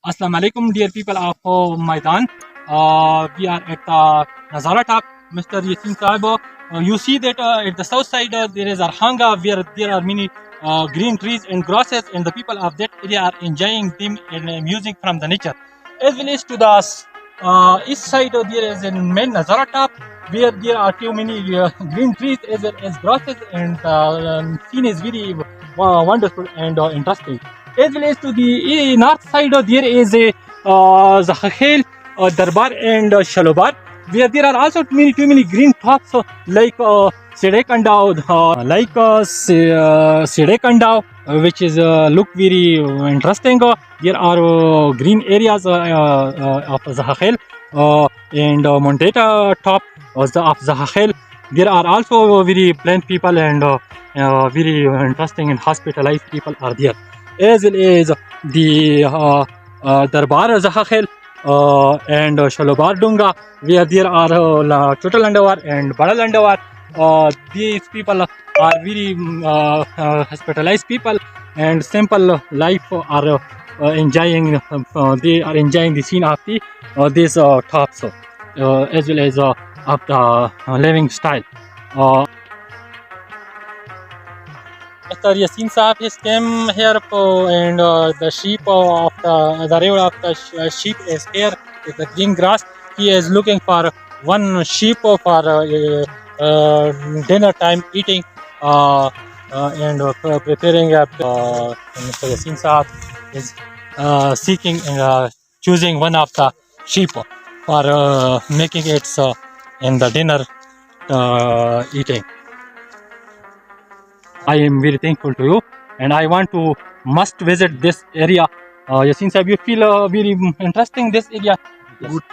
Assalamu alaikum, dear people of Maidan. We are at the Nazara top, Mr. Yasin Sahib. You see that at the south side there is Arhang, where there are many green trees and grasses, and the people of that area are enjoying them and amusing from the nature. As well as to the east side there is a main Nazara top, where there are too many green trees as well as grasses, and the scene is very wonderful and interesting. As well as to the north side, there is a zakha, khel, darbar and shalobar, where there are also too many green tops like sedekandao, which is look very interesting. There are green areas of zakha khel and monteta top of zakha khel. There are also very plain people and very interesting and hospitalized people are there. As well as the Darbar Zakha Khel and Shalobar Dunga, where there are Chota Landawar and Bada Landawar. These people are very hospitalized people and simple life are enjoying. They are enjoying the scene of the these tops as well as of the living style. Mr. Yasin Saab has came here and the sheep of the river of the sheep is here with the green grass. He is looking for one sheep for dinner time eating and preparing. Mr. Yasin Saab is seeking and choosing one of the sheep for making it in the dinner eating. I am very thankful to you, and I want to must visit this area. Yasin Sahib, you feel very interesting this area? Good.